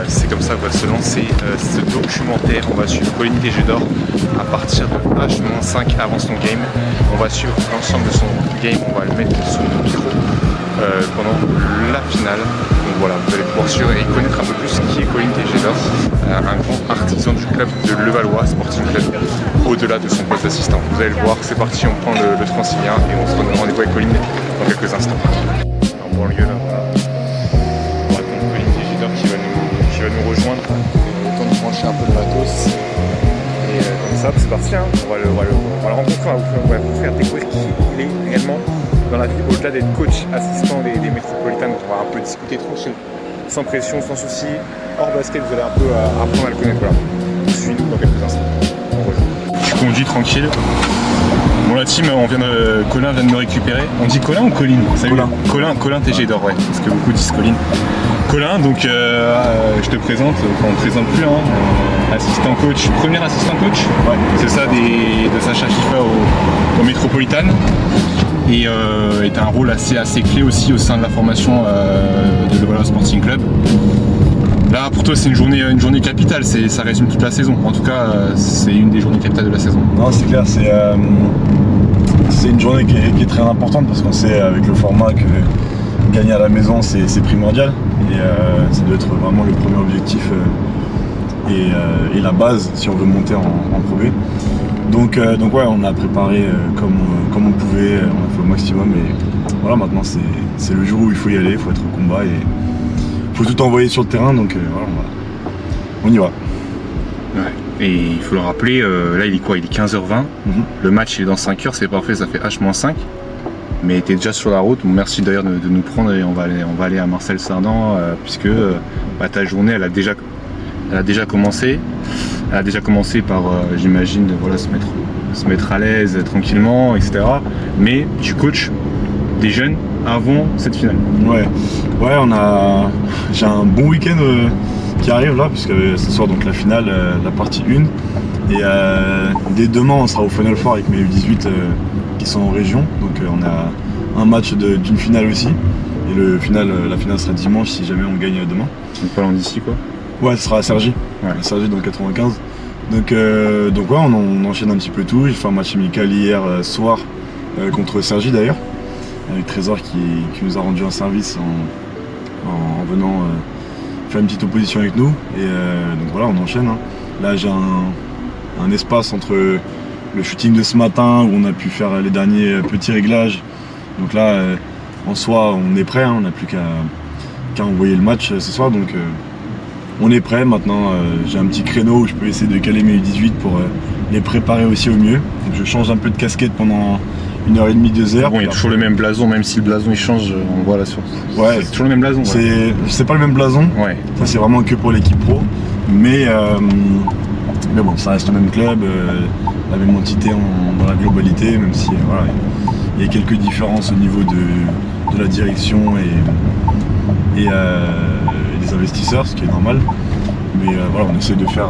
c'est comme ça qu'on va se lancer ce documentaire. On va suivre Colin Tejedor à partir de H-5 avant son game. On va suivre l'ensemble de son game, on va le mettre sous le micro pendant la finale. Donc voilà, vous allez pouvoir suivre et connaître un peu plus qui est Colin Tejedor, un grand artisan du club de Levallois Sporting Club, au-delà de son poste d'assistant. Vous allez le voir, c'est parti, on prend le Transilien et on se donne rendez-vous avec Colin dans quelques instants. En banlieue là, voilà. On va attendre Colin Tejedor qui va nous rejoindre. Autant de brancher un peu le matos. Et comme ça, c'est parti, hein. On va le rencontrer, on va vous faire découvrir qui il est réellement dans la vie, au-delà d'être coach assistant des métropolitaines. On va un peu discuter tranquille, sans pression, sans souci, hors basket, vous allez un peu apprendre à le connaître. Voilà. Suivez-nous dans quelques instants. Je conduis tranquille. Bon la team, Colin vient de me récupérer. On dit Colin ou Colin? Salut. Colin Tejedor, ouais, parce que beaucoup disent Colin. Colin, donc je te présente, enfin on ne présente plus, hein, assistant coach, premier assistant coach, ouais. C'est ça, de Sacha FIFA au Métropolitan. Et tu as un rôle assez clé aussi au sein de la formation de Levallois Sporting Club. Là pour toi c'est une journée capitale, ça résume toute la saison. En tout cas c'est une des journées capitales de la saison. Non c'est clair, c'est une journée qui est très importante parce qu'on sait avec le format que gagner à la maison c'est primordial et ça doit être vraiment le premier objectif et la base si on veut monter en Pro B. Donc ouais, on a préparé comme on pouvait, on a fait au maximum et voilà, maintenant c'est le jour où il faut y aller, il faut être au combat et il faut tout envoyer sur le terrain, donc voilà, on y va. Ouais. Et il faut le rappeler, là il est quoi? Il est 15h20, Le match il est dans 5h, c'est parfait, ça fait H-5. Mais tu es déjà sur la route, bon, merci d'ailleurs de nous prendre et on va aller à Marcel Cerdan puisque ta journée elle a déjà commencé. Elle a déjà commencé par, j'imagine, voilà, se mettre à l'aise tranquillement, etc. Mais tu coaches des jeunes avant cette finale. Ouais, j'ai un bon week-end qui arrive là, puisque ce soir donc la finale, la partie 1. Et dès demain on sera au Final Four avec mes U18 qui sont en région. Donc on a un match d'une finale aussi. Et la finale sera dimanche si jamais on gagne demain. Donc pas loin d'ici quoi. Ouais, ce sera à Cergy, dans le 95. Donc ouais, on enchaîne un petit peu tout. J'ai fait un match amical hier soir contre Cergy d'ailleurs, avec Trésor qui nous a rendu un service en venant faire une petite opposition avec nous. Et donc voilà, on enchaîne. Hein. Là j'ai un espace entre le shooting de ce matin où on a pu faire les derniers petits réglages. Donc là, en soi, on est prêt, hein. On n'a plus qu'à envoyer le match ce soir. Donc on est prêt maintenant, j'ai un petit créneau où je peux essayer de caler mes U18 pour les préparer aussi au mieux. Donc je change un peu de casquette pendant 1h30, 2h. Bon, il y a toujours le même blason, même si le blason il change, on voit la source. Ouais, c'est toujours le même blason. C'est pas le même blason, ouais. Ça c'est vraiment que pour l'équipe pro. Mais bon, ça reste le même club, la même entité dans la globalité, même si voilà, il y a quelques différences au niveau de la direction et des investisseurs, ce qui est normal. Mais voilà, on essaie de faire,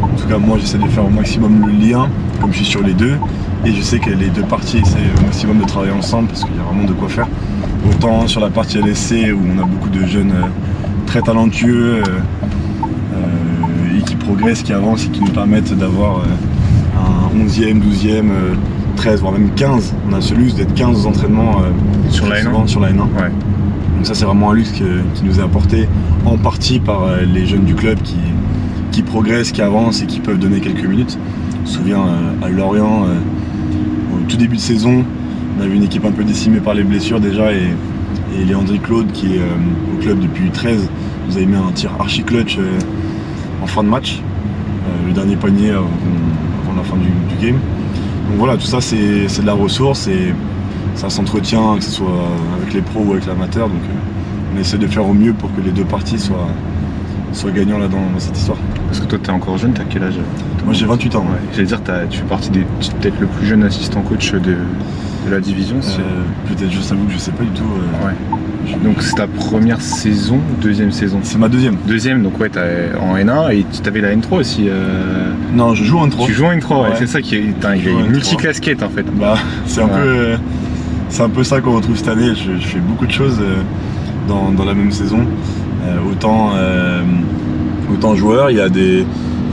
en tout cas moi j'essaie de faire au maximum le lien, comme je suis sur les deux, et je sais que les deux parties essaient au maximum de travailler ensemble parce qu'il y a vraiment de quoi faire. Autant sur la partie LSC où on a beaucoup de jeunes très talentueux et qui progressent, qui avancent et qui nous permettent d'avoir un 11e, 12e, 13 voire même 15. On a ce luxe d'être 15 entraînements sur la N1. Ouais. Donc ça c'est vraiment un luxe qui nous est apporté en partie par les jeunes du club qui progressent, qui avancent et qui peuvent donner quelques minutes. Je me souviens à Lorient, au tout début de saison, on avait une équipe un peu décimée par les blessures déjà et Léandri Claude qui est au club depuis 13 nous avait mis un tir archi clutch en fin de match, le dernier panier avant la fin du game. Donc voilà, tout ça c'est de la ressource et ça s'entretient, que ce soit avec les pros ou avec l'amateur, donc on essaie de faire au mieux pour que les deux parties soient gagnants là dans cette histoire. Parce que toi t'es encore jeune, t'as quel âge? Moi j'ai 28 ans. Ouais. J'allais dire, tu fais partie peut-être le plus jeune assistant coach de la division. Peut-être, je t'avoue que je sais pas du tout. Ouais. Donc c'est ta première saison, deuxième saison? C'est ma deuxième. Deuxième, donc ouais, t'es en N1 et tu avais la N3 aussi. Non, je joue en N3. Tu joues en N3, ouais. C'est ça qui est. Il y a une multi-casquette en fait. Bah, c'est un peu ça qu'on retrouve cette année. Je fais beaucoup de choses dans la même saison. Autant autant joueur. Il y a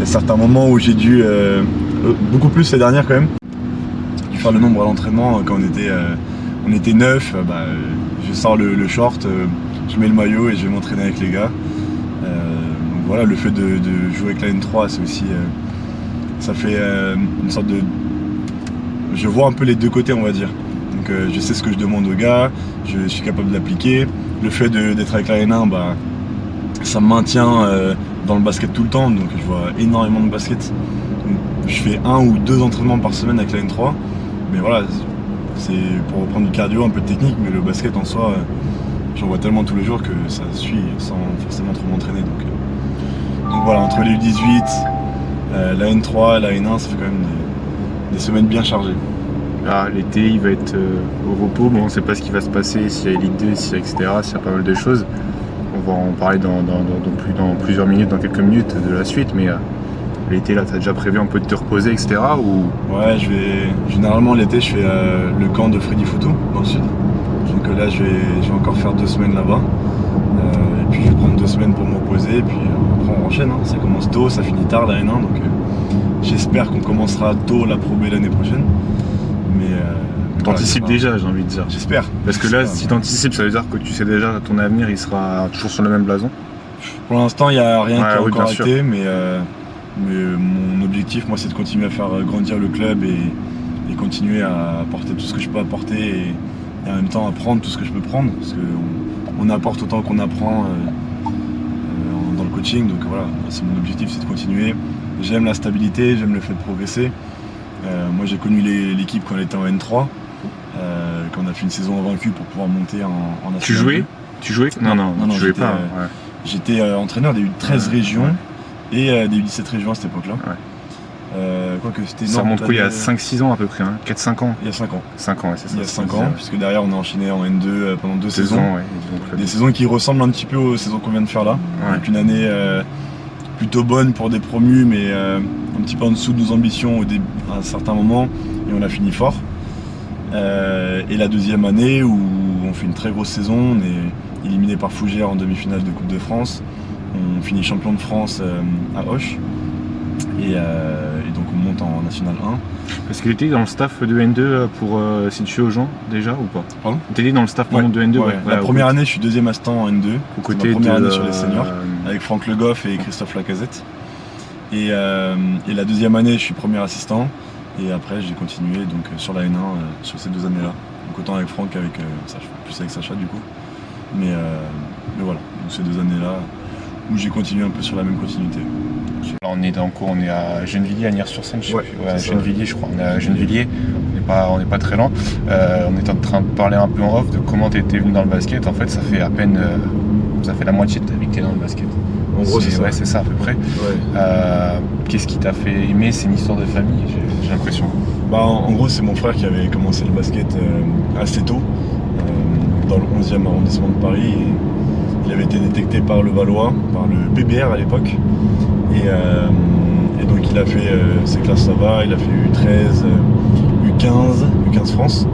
certains moments où j'ai dû, beaucoup plus ces dernières quand même, faire le nombre à l'entraînement. Quand on était 9, je sors le short, je mets le maillot et je vais m'entraîner avec les gars. Donc voilà, le fait de jouer avec la N3, c'est aussi, ça fait une sorte de... Je vois un peu les deux côtés, on va dire. Donc je sais ce que je demande aux gars, je suis capable de l'appliquer. Le fait d'être avec la N1, ça me maintient dans le basket tout le temps, donc je vois énormément de basket. Donc, je fais 1 ou 2 entraînements par semaine avec la N3, mais voilà, c'est pour reprendre du cardio, un peu de technique, mais le basket en soi, j'en vois tellement tous les jours que ça suit sans forcément trop m'entraîner. Donc voilà, entre les U18, la N3, la N1, ça fait quand même des semaines bien chargées. Ah, l'été il va être au repos, bon, on ne sait pas ce qui va se passer, s'il y a Elite 2, s'il y a etc., s'il y a pas mal de choses. On va en parler dans plusieurs minutes, dans quelques minutes de la suite, mais l'été là, tu as déjà prévu un peu de te reposer, etc. ou... Ouais, généralement l'été je fais le camp de Freddy Photo dans le sud. Donc là je vais encore faire 2 semaines là-bas. Et puis je vais prendre 2 semaines pour me reposer, et puis après on enchaîne, hein. Ça commence tôt, ça finit tard la N1, donc j'espère qu'on commencera tôt la Pro B l'année prochaine. Mais t'anticipes déjà, j'ai envie de dire. J'espère. Parce que là, si t'anticipes, ça veut dire que tu sais déjà que ton avenir il sera toujours sur le même blason. Pour l'instant, il n'y a rien qui a encore sûr. été, mais mon objectif, moi, c'est de continuer à faire grandir le club et continuer à apporter tout ce que je peux apporter et en même temps apprendre tout ce que je peux prendre, parce qu'on apporte autant qu'on apprend dans le coaching. Donc voilà, c'est mon objectif, c'est de continuer. J'aime la stabilité, j'aime le fait de progresser. Moi, j'ai connu l'équipe quand elle était en N3. Quand on a fait une saison invaincue pour pouvoir monter en national. Tu jouais ? Tu jouais ? Non, tu jouais pas. J'étais entraîneur des U13 régions et des U17 régions à cette époque-là. Quoique c'était... Ça remonte quoi, il y a 5-6 ans à peu près, hein, 4-5 ans ? Il y a 5 ans. 5 ans, ouais, c'est ça. Il y a 5 ans, puisque derrière on a enchaîné en N2 pendant 2 saisons. Ouais, des saisons qui ressemblent un petit peu aux saisons qu'on vient de faire là. Avec une année plutôt bonne pour des promus, mais un petit peu en dessous de nos ambitions à un certain moment, et on a fini fort. Et la deuxième année où on fait une très grosse saison, on est éliminé par Fougères en demi-finale de Coupe de France, on finit champion de France à Auch, et donc on monte en National 1. Parce que tu étais dans le staff de N2 pour situer aux gens déjà ou pas ? Pardon ? Tu étais dans le staff de N2 La première année je suis deuxième assistant en N2, au côté ma première année sur les seniors, avec Franck Le Goff et Christophe Lacazette. Et la deuxième année je suis premier assistant. Et après j'ai continué donc sur la N1 sur ces 2 années-là. Donc autant avec Franck qu'avec Sacha, plus avec Sacha du coup. Mais voilà, donc ces 2 années-là où j'ai continué un peu sur la même continuité. Là on est en cours, on est à Gennevilliers, à Nières-sur-Seine, à Gennevilliers je crois. On est à Gennevilliers, on n'est pas très loin. On est en train de parler un peu en off de comment tu étais venu dans le basket. En fait ça fait à peine la moitié de ta vie que tu es dans le basket. En gros c'est ça. Ouais, c'est ça à peu près. Qu'est-ce qui t'a fait aimer ? C'est une histoire de famille, j'ai l'impression. En gros c'est mon frère qui avait commencé le basket assez tôt, dans le 11e arrondissement de Paris. Et il avait été détecté par le Valois, par le PBR à l'époque. Et donc il a fait ses classes là-bas, il a fait U13, U15 France.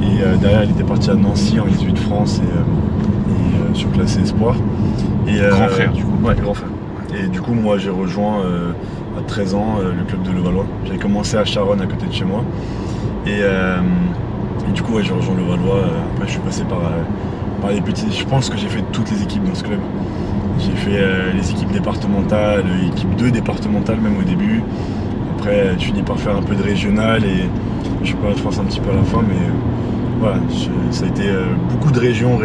Et derrière il était parti à Nancy en U18 France et surclassé Espoir. Grand frère du coup. Ouais, grand frère. Et du coup moi j'ai rejoint à 13 ans le club de Levallois. J'avais commencé à Charonne à côté de chez moi. Et du coup j'ai rejoint Levallois. Après je suis passé par les petits. Je pense que j'ai fait toutes les équipes dans ce club. J'ai fait les équipes départementales, équipe 2 départementale même au début. Après tu finis par faire un peu de régional et je suis pas de France un petit peu à la fin, mais voilà, ça a été beaucoup de régions.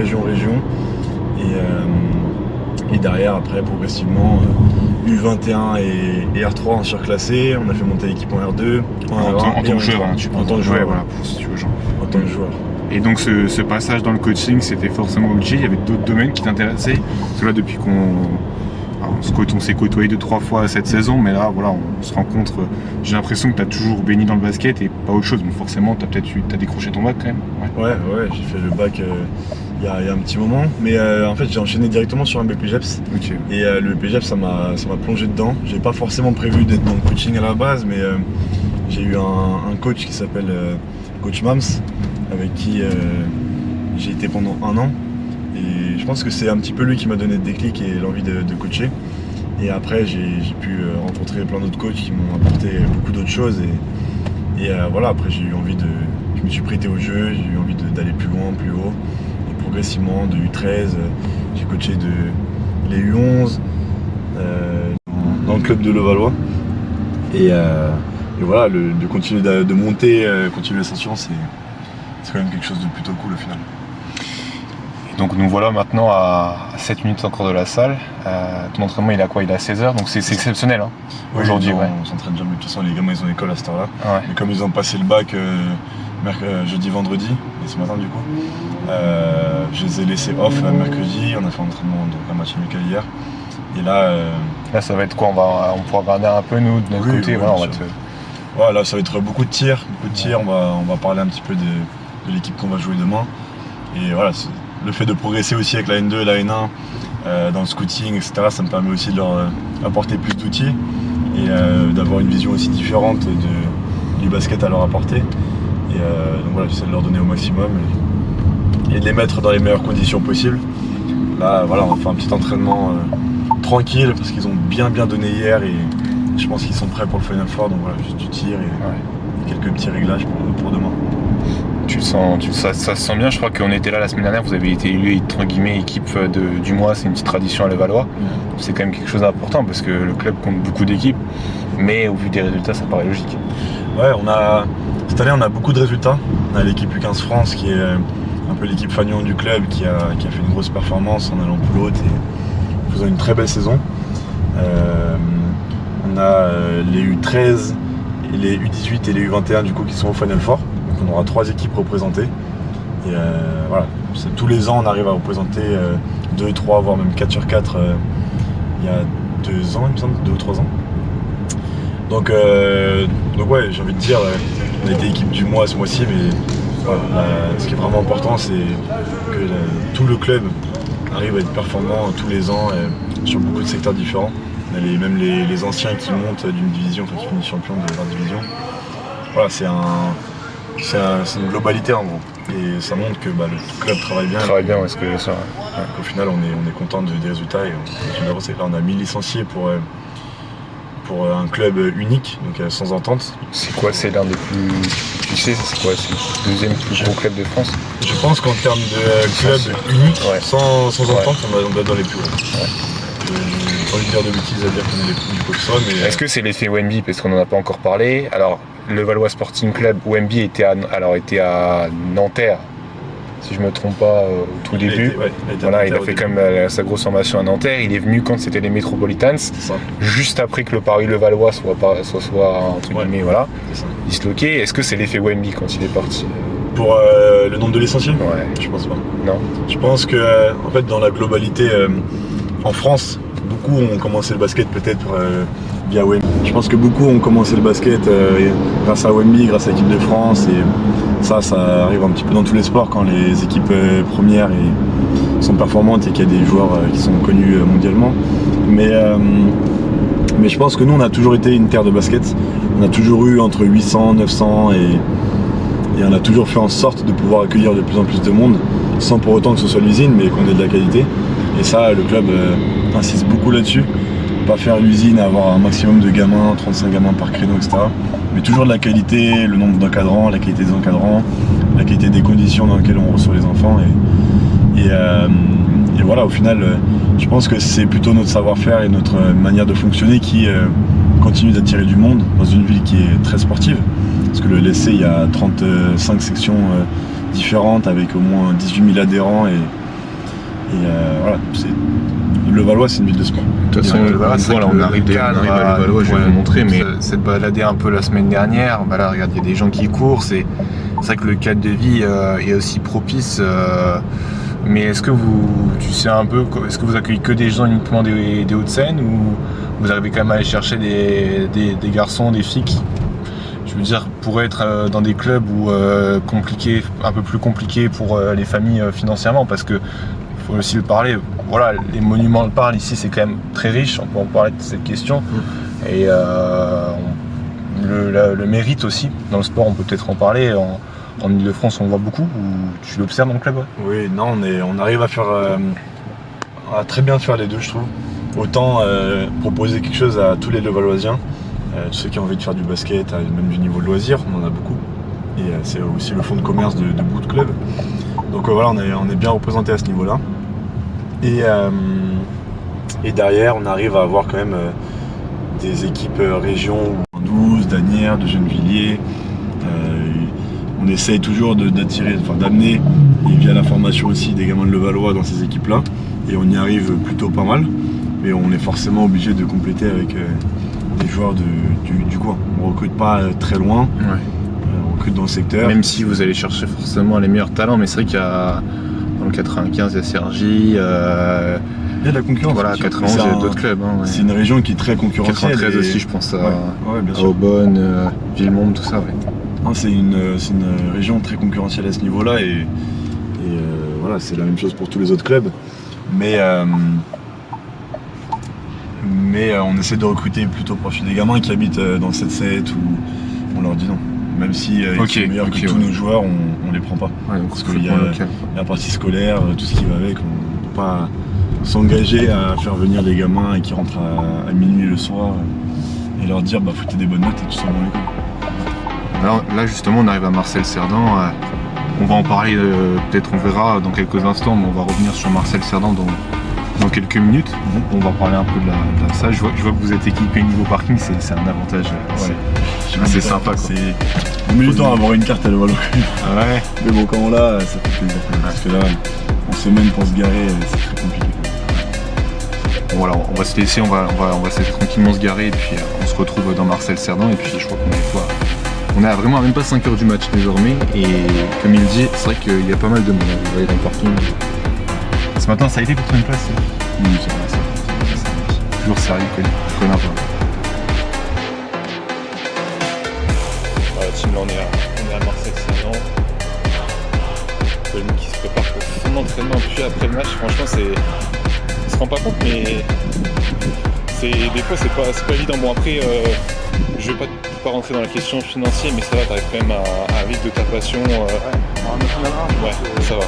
Et derrière après progressivement U21 et R3 en surclassé, on a fait monter l'équipe en R2. En tant que joueur, en tant que joueur, voilà, pour situer aux gens. En tant que joueur. Et donc ce passage dans le coaching, c'était forcément obligé, il y avait d'autres domaines qui t'intéressaient. Parce que là depuis on s'est côtoyé 2-3 fois cette saison, mais là voilà, on se rencontre. J'ai l'impression que tu as toujours baigné dans le basket et pas autre chose. Donc forcément t'as décroché ton bac quand même. Ouais, j'ai fait le bac il y a un petit moment, mais en fait j'ai enchaîné directement sur un BPGEPS. Okay. Et le BPGEPS ça m'a plongé dedans. J'ai pas forcément prévu d'être dans le coaching à la base, mais j'ai eu un coach qui s'appelle Coach Mams, avec qui j'ai été pendant 1 an. Et je pense que c'est un petit peu lui qui m'a donné le déclic et l'envie de coacher. Et après, j'ai pu rencontrer plein d'autres coachs qui m'ont apporté beaucoup d'autres choses. Et voilà, après, je me suis prêté au jeu, j'ai eu envie d'aller plus loin, plus haut. Et progressivement, de U13, j'ai coaché les U11 dans le club de Levallois. Et voilà, de continuer de monter, continuer l'ascension, c'est quand même quelque chose de plutôt cool au final. Donc nous voilà maintenant à 7 minutes encore de la salle. Ton entraînement il est à quoi? Il est à 16h, donc c'est exceptionnel hein, oui, aujourd'hui. Ouais. On s'entraîne jamais, de toute façon les gamins ils ont école à cette heure-là. Ouais. Mais comme ils ont passé le bac jeudi, vendredi, et ce matin du coup, je les ai laissés off mercredi, on a fait un entraînement, donc un match amical hier. Et là ça va être quoi? On pourra regarder un peu nous de notre côté. Oui, voilà, voilà, ça va être beaucoup de tirs. On va parler un petit peu de l'équipe qu'on va jouer demain. Et voilà, le fait de progresser aussi avec la N2 et la N1 dans le scouting, etc., ça me permet aussi de leur apporter plus d'outils et d'avoir une vision aussi différente du basket à leur apporter. Et donc voilà, j'essaie de leur donner au maximum et de les mettre dans les meilleures conditions possibles. Là, voilà, on va faire un petit entraînement tranquille parce qu'ils ont bien donné hier et je pense qu'ils sont prêts pour le Final Four. Donc voilà, juste du tir et quelques petits réglages pour demain. Ça se sent bien, je crois qu'on était là la semaine dernière, vous avez été élu entre guillemets équipe du mois, c'est une petite tradition à Levallois. C'est quand même quelque chose d'important parce que le club compte beaucoup d'équipes, mais au vu des résultats ça paraît logique. Ouais, cette année on a beaucoup de résultats. On a l'équipe U15 France qui est un peu l'équipe fanion du club qui a fait une grosse performance en allant plus haute et faisant une très belle saison. On a les U13, les U18 et les U21 du coup qui sont au Final Four. On aura 3 équipes représentées et voilà, tous les ans on arrive à représenter 2, 3, voire même 4 sur 4 il y a 2 ans il me semble, 2 ou 3 ans. Donc ouais, j'ai envie de dire, on a été équipe du mois ce mois-ci, mais voilà, ce qui est vraiment important c'est que tout le club arrive à être performant tous les ans sur beaucoup de secteurs différents. On a même les anciens qui montent d'une division, enfin qui finissent champion de leur division. Voilà, c'est une globalité en gros. Et ça montre que le club travaille bien. Ouais, ce que je veux dire. Ouais. Au final, on est content des résultats et on continue d'avancer. Là, on a 1000 licenciés pour un club unique, donc sans entente. C'est quoi? C'est l'un des plus. Tu sais, c'est quoi? C'est le deuxième plus gros club de France? Je pense qu'en termes de club unique, sans entente, on doit être dans les plus gros. Ouais. J'ai pas envie de dire de bêtises à dire qu'on est les plus gros que ça, mais. Est-ce que c'est l'effet Wemby? Parce qu'on n'en a pas encore parlé. Alors, le Levallois Sporting Club, Wemby était à Nanterre, si je me trompe pas, au tout début. Il a fait quand même sa grosse formation à Nanterre. Il est venu quand c'était les Metropolitans, juste après que le Paris-Levallois soit entre guillemets, voilà, disloqué. Est-ce que c'est l'effet Wemby quand il est parti? Pour le nombre de licenciés? Ouais. Je pense pas. Non. Je pense que en fait dans la globalité, en France, beaucoup ont commencé le basket peut-être via Wemby. Je pense que beaucoup ont commencé le basket grâce à Wemby, grâce à l'équipe de France et ça arrive un petit peu dans tous les sports quand les équipes premières sont performantes et qu'il y a des joueurs qui sont connus mondialement. Mais je pense que nous on a toujours été une terre de basket. On a toujours eu entre 800, 900 et on a toujours fait en sorte de pouvoir accueillir de plus en plus de monde sans pour autant que ce soit l'usine mais qu'on ait de la qualité. Et ça, le club insiste beaucoup là-dessus. Pas faire l'usine, avoir un maximum de gamins, 35 gamins par créneau, etc. Mais toujours de la qualité, le nombre d'encadrants, la qualité des encadrants, la qualité des conditions dans lesquelles on reçoit les enfants. Et voilà, au final, je pense que c'est plutôt notre savoir-faire et notre manière de fonctionner qui continue d'attirer du monde dans une ville qui est très sportive. Parce que le LSC, il y a 35 sections différentes avec au moins 18 000 adhérents. Voilà, Levallois c'est une ville de sport. De toute façon, on arrive à Levallois, je vais vous montrer, mais s'être baladé un peu la semaine dernière, là regarde, il y a des gens qui courent, c'est vrai que le cadre de vie est aussi propice. Mais est-ce que tu sais un peu, est-ce que vous accueillez que des gens uniquement des Hauts-de-Seine ou vous arrivez quand même à aller chercher des garçons, des filles qui, je veux dire, pourraient être dans des clubs où un peu plus compliqué pour les familles financièrement, parce que faut aussi le parler, voilà, les monuments le parlent ici, c'est quand même très riche, on peut en parler de cette question. Et le mérite aussi, dans le sport on peut peut-être en parler, en Ile-de-France on le voit beaucoup, ou tu l'observes dans le club? Oui, non, on arrive à faire, à très bien faire les deux je trouve. autant proposer quelque chose à tous les Levalloisiens, tous ceux qui ont envie de faire du basket, même du niveau de loisir, on en a beaucoup. Et c'est aussi le fonds de commerce de beaucoup de clubs. Donc voilà, on est bien représenté à ce niveau-là. Et derrière, on arrive à avoir quand même des équipes région, d'Andouze, d'Asnières, de Gennevilliers. On essaye toujours d'amener, et via la formation aussi, des gamins de Levallois dans ces équipes-là. Et on y arrive plutôt pas mal. Mais on est forcément obligé de compléter avec des joueurs du coin. On ne recrute pas très loin. Ouais. On recrute dans le secteur. Même si vous allez chercher forcément les meilleurs talents, mais c'est vrai qu'il y a dans le 95, il y a Cergy. Il y a de la concurrence. Voilà, 91, il y a d'autres clubs. Hein, ouais. C'est une région qui est très concurrentielle. 93 aussi, je pense bien à sûr. Aubonne, Villemomble, tout ça. Ouais. Non, c'est une région très concurrentielle à ce niveau-là et voilà, c'est la même chose pour tous les autres clubs. Mais on essaie de recruter plutôt proche des gamins qui habitent dans le 7-7 ou on leur dit non. Même si ils sont meilleurs que tous nos joueurs, on les prend pas. Ouais, parce qu'il y a la partie scolaire, tout ce qui va avec, on ne peut pas s'engager à faire venir des gamins et qui rentrent à minuit le soir et leur dire foutez des bonnes notes et tout ça dans l'école. Alors, là justement on arrive à Marcel Cerdan, on va en parler, peut-être on verra dans quelques instants, mais on va revenir sur Marcel Cerdan dans quelques minutes. On va parler un peu de la salle. Je vois que vous êtes équipé niveau parking, c'est un avantage assez sympa. On met du temps à avoir une carte à Levallois. Ouais. Mais bon, quand on l'a, ça fait plaisir. Parce que là, en semaine pour se garer, c'est très compliqué. Bon, voilà, on va se laisser, on va se laisser tranquillement se garer et puis on se retrouve dans Marcel Cerdan et puis je crois on est à vraiment à même pas 5h du match désormais et comme il dit, c'est vrai qu'il y a pas mal de monde. Vous voyez dans le parking. Ce matin, ça a été pour trouver une place? Oui, ça va. Toujours sérieux, connais un peu. Voilà, team, là on est à Marcel Cerdan. Colin qui se prépare pour son entraînement puis après le match. Franchement, on se rend pas compte, mais des fois c'est pas évident. Bon après, je vais pas rentrer dans la question financière, mais ça va, t'arrives quand même à vivre de ta passion. Ouais, ça va.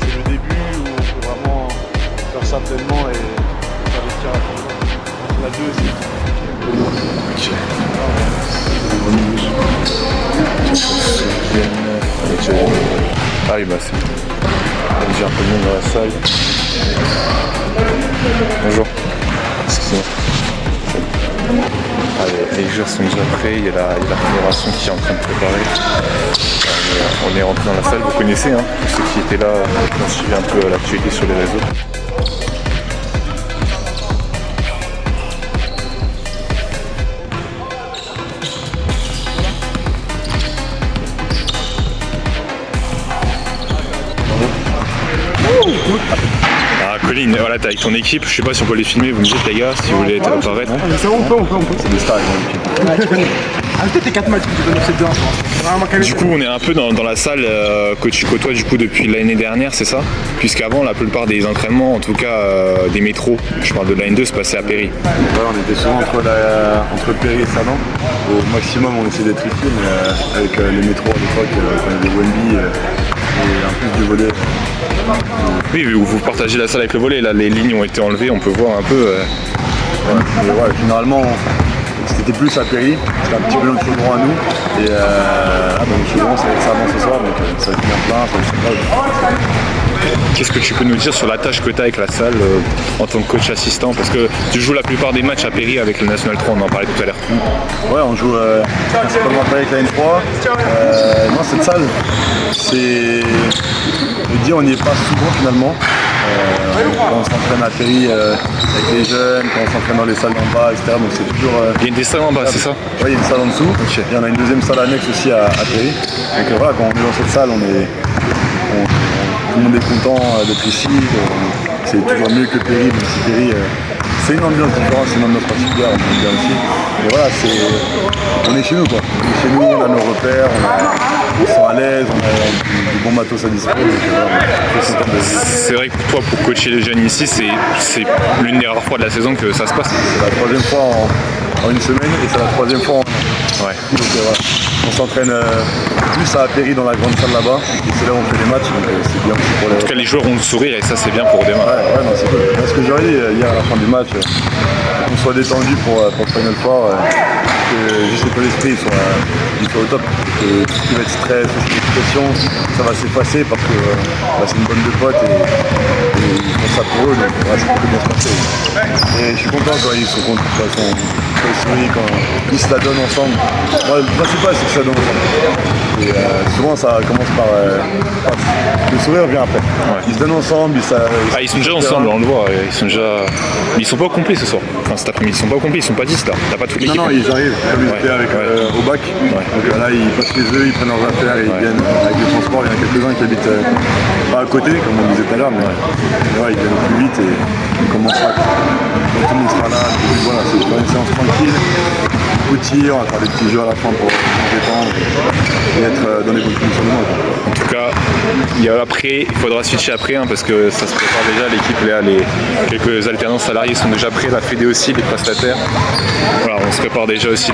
C'est le début où on peut vraiment faire ça pleinement et s'investir à fond. On a deux aussi. Ah oui, c'est. J'ai un peu de monde dans la salle. Bonjour. Excusez-moi. Les joueurs sont déjà prêts, il y a la fédération qui est en train de préparer. On est rentré dans la salle, vous connaissez, hein, ceux qui étaient là, qui ont suivi un peu l'actualité sur les réseaux. Colin, voilà, t'es avec ton équipe, je sais pas si on peut les filmer, vous me dites les gars, si vous voulez apparaître. C'est bon, on peut. C'est des stars, tes 4 matchs, tu connais ces deux. Du coup, on est un peu dans la salle que tu côtoies du coup depuis l'année dernière, c'est ça? Puisqu'avant, la plupart des entraînements, en tout cas des métros, je parle de la N2, se passaient à Péry. Ouais, on était souvent entre Péry et Salon. Au maximum, on essayait d'être ici, mais avec les métros à l'époque, quand il y avait Wemby et en plus du volet. Oui, vous partagez la salle avec le volet, là les lignes ont été enlevées, on peut voir un peu. Généralement, c'était plus à Péry, c'était un petit peu notre chaudron à nous. Et le chaudron, ça avance ce soir, donc ça va être bien plein, ça va être super. Qu'est-ce que tu peux nous dire sur la tâche que tu as avec la salle en tant que coach assistant? Parce que tu joues la plupart des matchs à Péry avec le National 3, on en parlait tout à l'heure. Ouais, on joue principalement avec la N3. Non, cette salle, c'est. Je veux dire, on n'y est pas souvent finalement. Quand on s'entraîne à Péry avec les jeunes, quand on s'entraîne dans les salles d'en bas, etc. Donc c'est toujours. Il y a des salles en bas, c'est ça? Ouais, il y a une salle en dessous. Okay. Et on a une deuxième salle annexe aussi à Péry. Donc voilà, quand on est dans cette salle, tout le monde est content d'être ici. C'est toujours mieux que Péry, même si Péry, c'est une ambiance différente, c'est une ambiance particulière, on aime bien aussi. Et voilà, on est chez nous quoi. On est chez nous, on a nos repères, on sent à l'aise, on a du bon matos à disposition. C'est vrai que toi, pour coacher les jeunes ici, c'est l'une des rares fois de la saison que ça se passe. C'est la troisième fois en une semaine et c'est la troisième fois en Ouais. Donc voilà, on s'entraîne plus à Péry dans la grande salle là-bas. Et c'est là où on fait les matchs, donc c'est bien aussi pour les... En tout cas, les joueurs ont le sourire et ça, c'est bien pour demain. Ouais, non, c'est cool. Moi, ce que j'aurais dit hier à la fin du match, qu'on soit détendu pour le Final Four, que juste que l'esprit soit au top. Que tout ce qui va être stress, tout ce qui est pression, ça va s'effacer parce que c'est une bande de potes et ils font ça pour eux, donc ça peut bien se passer. Et je suis content quand ils se sont contents, de toute façon, quand ils sourient, quand ils se la donnent ensemble. Moi, le principal, c'est que ça donne ensemble. Et souvent, ça commence par... le sourire vient après. Ouais. Ils se donnent ensemble, ils sont déjà ensemble, on le voit. Mais ils sont pas au complet ce soir. Enfin, cet après-midi, ils sont pas au complet, ils sont pas 10 là. T'as pas toute l'équipe. Non, ils arrivent, comme ils étaient avec au bac. Donc là, ils passent les œufs, ils prennent leurs affaires et ils viennent avec le transport. Il y en a quelques-uns qui habitent pas à côté, comme on disait tout à l'heure, mais ils viennent plus vite et ils commencent là. Donc tout le monde sera là. Donc, voilà, c'est une séance tranquille. Petit, on va faire des petits jeux à la fin pour se détendre et être dans les bonnes conditions de monde. En tout cas, il faudra switcher après parce que ça se prépare déjà, l'équipe là, quelques alternants salariés sont déjà prêts, la Fédé aussi, les prestataires. Voilà, on se prépare déjà aussi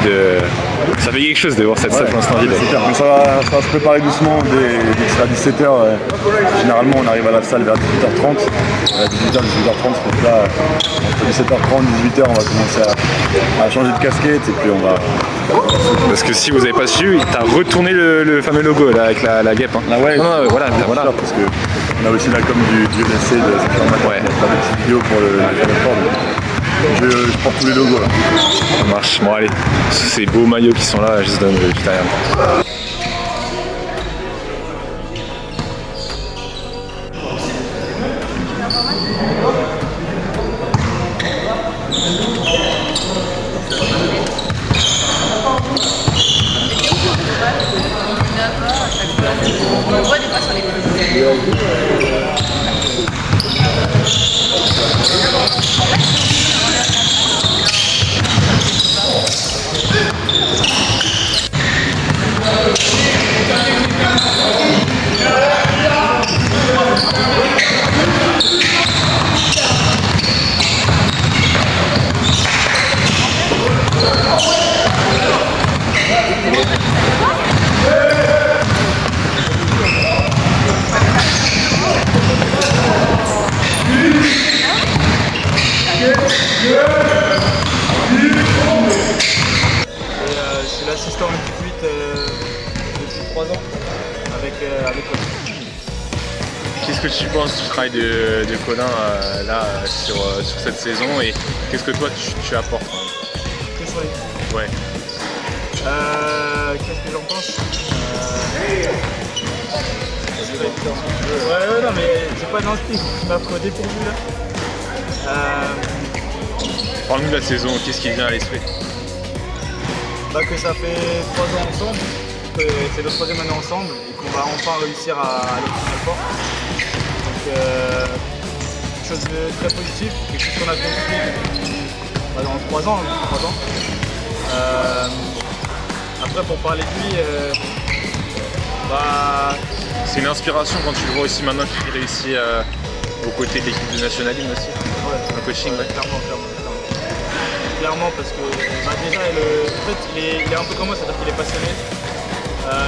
ça fait quelque chose de voir cette salle pour l'instant vide. Mais ça va se préparer doucement dès que c'est à 17h. Généralement on arrive à la salle vers 18h30. 18h30, donc là entre 17h30 et 18h on va commencer à changer de casquette et puis on va... Parce que si vous n'avez pas su, t'as retourné le fameux logo là avec la guêpe. Hein. Ah ouais, voilà. Parce qu'on a aussi la com du LSC de Saint-Germain. Ouais. On va faire des petites vidéos pour le je prends tous les logos là. Ça marche, bon allez, ces beaux maillots qui sont là, je se donne juste derrière. On voit des fois sur les Je suis l'assistant M18 depuis 3 ans avec Colin. Qu'est-ce que tu penses du travail de Colin là sur cette saison et qu'est-ce que toi tu apportes? Ouais. Qu'est-ce que j'en pense? Ouais, non, mais c'est pas d'instinct, tu m'as pris au dépourvu là. Parle-nous de la saison, qu'est-ce qui vient à l'esprit? Que ça fait 3 ans ensemble, que c'est notre 3e année ensemble et qu'on va enfin réussir à aller au Final Four. Donc quelque chose de très positif, quelque chose qu'on a construit depuis dans 3 ans. Après pour parler de lui, c'est une inspiration quand tu le vois aussi maintenant qu'il réussit aux côtés de l'équipe de National League aussi. Ouais, un coaching, ouais. Clairement parce que déjà en fait il est un peu comme moi, c'est-à-dire qu'il est passionné.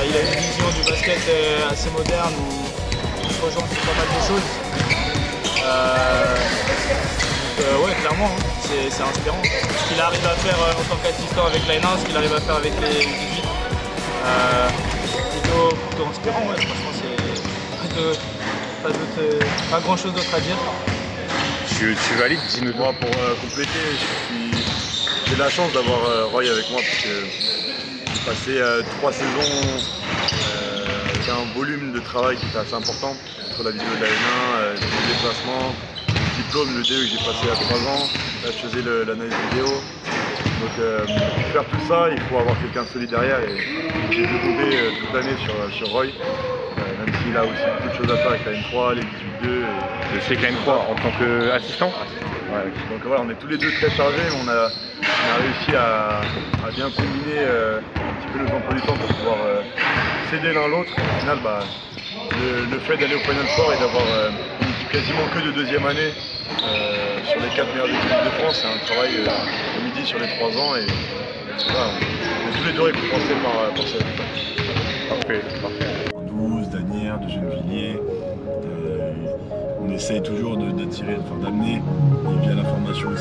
Il a une vision du basket assez moderne où il se rejoint sur pas mal de choses. Ouais, clairement, hein, c'est inspirant. Ce qu'il arrive à faire en tant qu'assistant avec l'ANA, ce qu'il arrive à faire avec les 18, plutôt inspirant. Ouais, franchement, c'est pas grand chose d'autre à dire. Tu valides, dis-nous. Moi, pour compléter, j'ai la chance d'avoir Roy avec moi parce que j'ai passé 3 saisons avec un volume de travail qui était assez important entre la vidéo de la N1, les déplacements, le diplôme, le DE que j'ai passé à 3 ans, là je faisais l'analyse vidéo. Donc pour faire tout ça, il faut avoir quelqu'un de solide derrière et j'ai dû compter toute l'année sur Roy, même s'il a aussi beaucoup de choses à faire avec la N3, les 18-2. Je sais que la N3 en tant qu'assistant. Ouais, donc voilà, on est tous les deux très chargés, mais on a réussi à bien combiner un petit peu nos emplois du temps pour pouvoir s'aider l'un l'autre. Au final, le fait d'aller au Final Four et d'avoir une équipe quasiment que de 2e année sur les 4 meilleures équipes de France, c'est un travail au midi sur les 3 ans et voilà, on tous les deux récompensés par ce résultat. Parfait, parfait. 12, d'Anières, de Gennevilliers. On essaye toujours d'amener via la formation